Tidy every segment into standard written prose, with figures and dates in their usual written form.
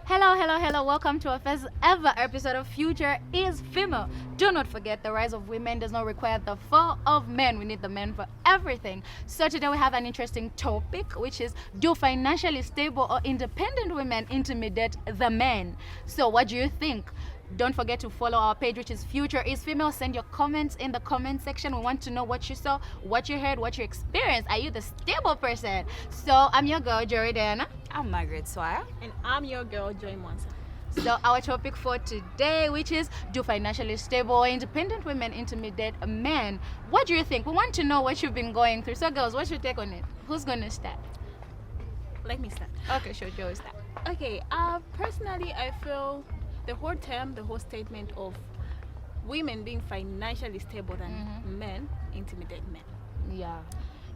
Hello, hello, hello. Welcome to our first ever episode of Future is Female. Do not forget the rise of women does not require the fall of men. We need the men for everything. So today we have an interesting topic, which is, do financially stable or independent women intimidate the men? So what do you think? Don't forget to follow our page, which is Future is Female. Send your comments in the comment section. We want to know what you saw, what you heard, what you experienced. Are you the stable person? So I'm your girl, Jory Diana. I'm Margaret Swire. And I'm your girl, Joy Monsa. So our topic for today, which is, do financially stable or independent women intimidate a man? What do you think? We want to know what you've been going through. So girls, what's your take on it? Who's gonna start? Let me start. Okay, sure, Joe, start. Okay, personally, I feel the whole statement of women being financially stable than men intimidate men. Yeah.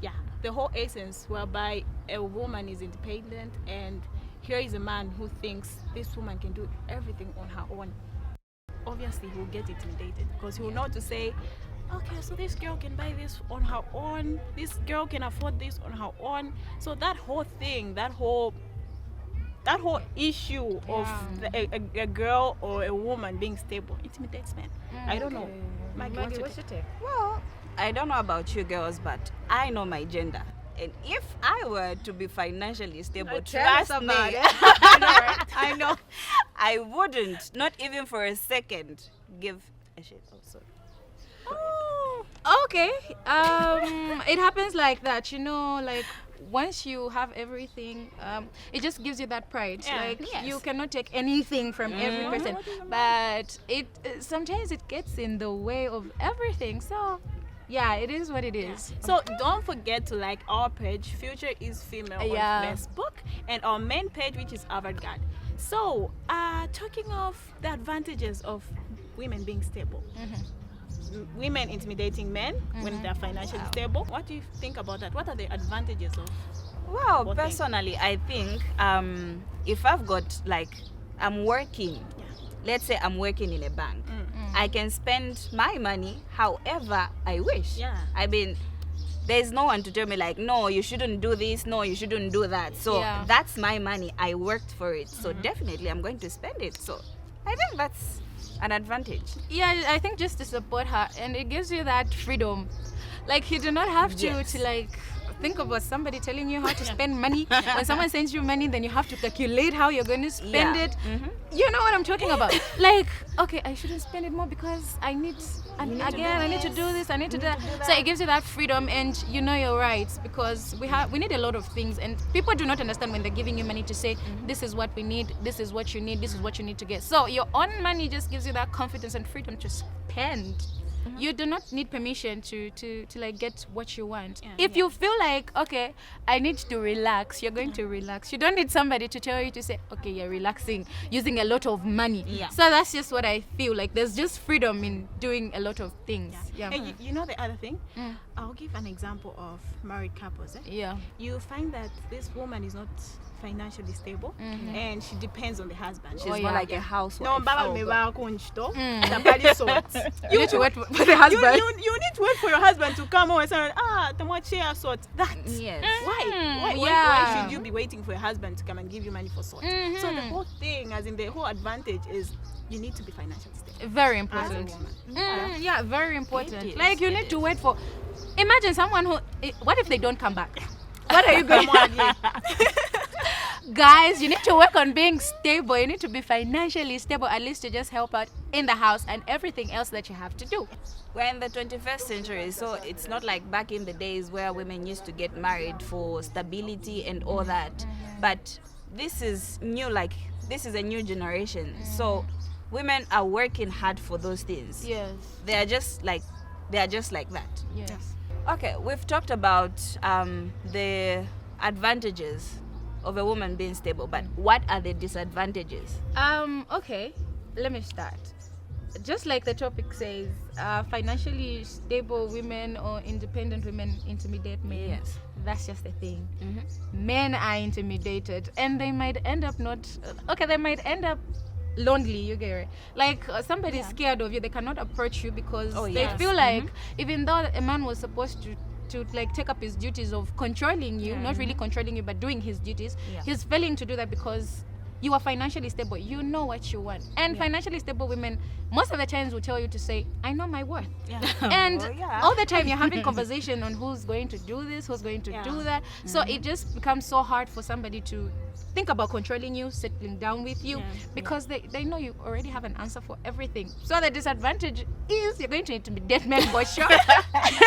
Yeah, the whole essence whereby a woman is independent and here is a man who thinks this woman can do everything on her own. Obviously, he will get intimidated because he will know to say, okay, so this girl can buy this on her own, this girl can afford this on her own. So that whole thing, that whole issue of a girl or a woman being stable intimidates men. I don't know. Maggie, what's your take? Well, I don't know about you girls, but I know my gender. And if I were to be financially stable, trust me, I know, I wouldn't, not even for a second, give a shit. Oh, sorry. Okay. It happens like that, like once you have everything, it just gives you that pride. Yeah. You cannot take anything from every person, but it sometimes it gets in the way of everything. So yeah, it is what it is. So don't forget to like our page, Future is Female, on Facebook, and our main page, which is Avant-Garde. So, talking of the advantages of women being stable, women intimidating men when they're financially stable. What do you think about that? What are the advantages of? Well, What personally, I think if I've got I'm working, let's say I'm working in a bank, I can spend my money however I wish. Yeah. I mean, there's no one to tell me no, you shouldn't do this, no, you shouldn't do that. So that's my money. I worked for it. So definitely I'm going to spend it. So I think that's an advantage. Yeah, I think just to support her, and it gives you that freedom. You do not have to think about somebody telling you how to spend money. When someone sends you money, then you have to calculate how you're going to spend it. You know what I'm talking about? Okay, I shouldn't spend it more because I need to do this, I need to do that. So it gives you that freedom, and you know your rights, because we need a lot of things, and people do not understand when they're giving you money to say, this is what we need, this is what you need, this is what you need to get. So your own money just gives you that confidence and freedom to spend. You do not need permission to get what you want. If you feel okay, I need to relax, you're going to relax. You don't need somebody to tell you to say, okay, you're relaxing using a lot of money. So that's just what I feel. There's just freedom in doing a lot of things. And you know the other thing? I'll give an example of married couples. You find that this woman is not financially stable and she depends on the husband. She's more like a housewife. No, You need to wait for the husband. You need to wait for your husband to come home and say, sort that. Yes. Why should you be waiting for your husband to come and give you money for sort? So the whole thing, as in the whole advantage, is you need to be financially stable. Very important. Very important. You need to wait for. Imagine someone who. What if they don't come back? What are you going to do? Guys, you need to work on being stable. You need to be financially stable, at least to just help out in the house and everything else that you have to do. We're in the 21st century, so it's not like back in the days where women used to get married for stability and all that. But this is new, this is a new generation. So women are working hard for those things. Yes. They are just like that. Yes. Okay, we've talked about the advantages of a woman being stable, but what are the disadvantages? Okay, let me start. Just like the topic says, financially stable women or independent women intimidate men. Yes. That's just the thing. Men are intimidated, and they might end up lonely. You get it? Somebody is scared of you, they cannot approach you because they feel even though a man was supposed to take up his duties of controlling you, not really controlling you but doing his duties, he's failing to do that because you are financially stable, you know what you want. And financially stable women, most of the times, will tell you to say, I know my worth. Yeah. And Oh, yeah. all the time, you're having conversation on who's going to do this, who's going to do that. So it just becomes so hard for somebody to think about controlling you, settling down with you, because they know you already have an answer for everything. So the disadvantage is you're going to intimidate men for sure.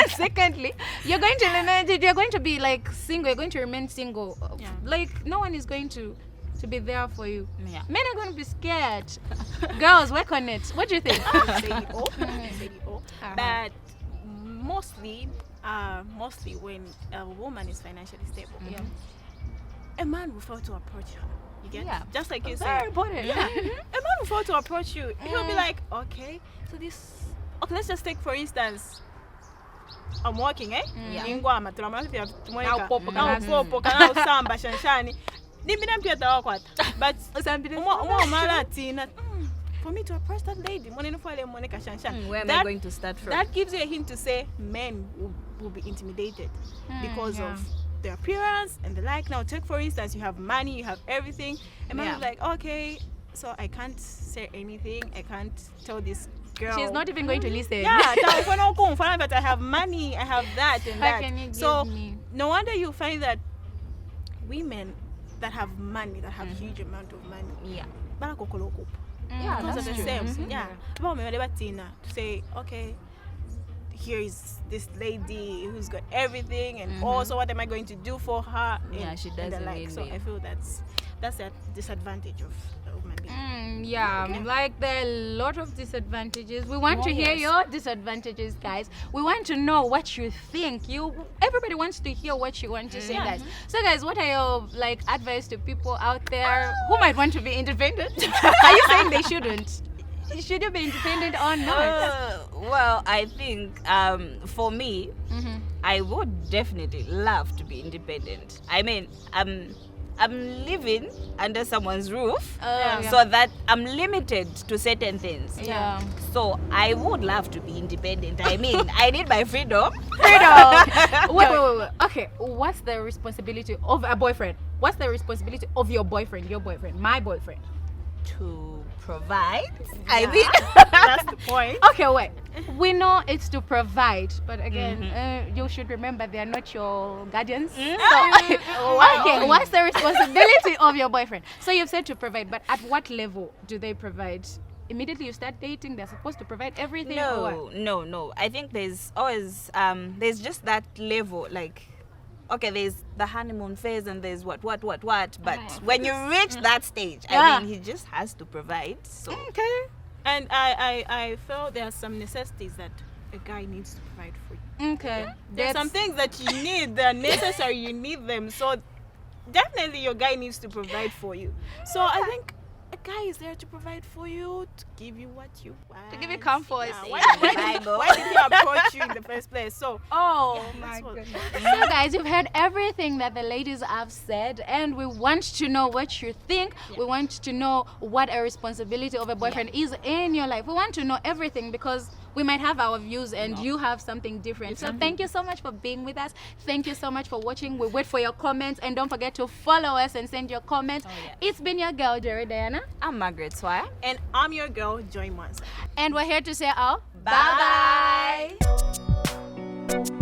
Secondly, you're going to be like single, you're going to remain single. Like no one is going to be there for you. Yeah. Men are going to be scared. Girls, work on it. What do you think? Say it all. Say it all. But mostly when a woman is financially stable, a man will fail to approach her. You get? Yeah. Just like you said. Very important. Yeah. A man will fail to approach you. He'll be like, okay, let's just take for instance, I'm working, Ingwama, tulamafia tumweka. Popo kana usamba shanshani. Nimbina mpia wakwata. But umala tina. For me to approach that lady, where am I going to start from? That gives you a hint to say men will be intimidated because of their appearance and the like. Now, take for instance, you have money, you have everything. A man is like, okay, so I can't say anything. I can't tell this girl. She's not even going to listen. Yeah, but I have money, I have that and How that. can you give So me? no wonder you find that women that have money, that have huge amount of money, balakokolokupa. Yeah, Because that's of the true. same. Yeah. To say, okay, here is this lady who's got everything, and also what am I going to do for her? Yeah, and, she and the doesn't like. need So me. I feel that's a disadvantage of a woman being. Like there are a lot of disadvantages. We want to hear your disadvantages, guys. We want to know what you think. Everybody wants to hear what you want to say, guys. So, guys, what are your advice to people out there who might want to be independent? Are you saying they shouldn't? Should you be independent or not? Well, I think for me, I would definitely love to be independent. I mean, I'm living under someone's roof, so that I'm limited to certain things. Yeah. So I would love to be independent. I mean, I need my freedom. Wait. Okay, what's the responsibility of a boyfriend? What's the responsibility of your boyfriend, my boyfriend? To provide. I think That's the point. Okay, wait. We know it's to provide, but again, you should remember they are not your guardians. So, okay, what's the responsibility of your boyfriend? So you've said to provide, but at what level do they provide? Immediately you start dating, they're supposed to provide everything? Or what? No. I think there's always there's just that level, like, okay, there's the honeymoon phase and there's what. But when you reach that stage, I mean, he just has to provide. So Okay. And I feel there are some necessities that a guy needs to provide for you. Okay. There are some things that you need, they're necessary, you need them. So definitely your guy needs to provide for you. So I think a guy is there to provide for you, to give you what you want. To give you comfort. Yeah. Why did he approach you in the first place? So My goodness. So guys, you've heard everything that the ladies have said, and we want to know what you think. We want to know what a responsibility of a boyfriend is in your life. We want to know everything because we might have our views and you have something different. So thank you so much for being with us. Thank you so much for watching. We wait for your comments, and don't forget to follow us and send your comments. It's been your girl, Jerry Diana. I'm Margaret Swire. and I'm your girl, Joy Monson. And we're here to say Bye. bye.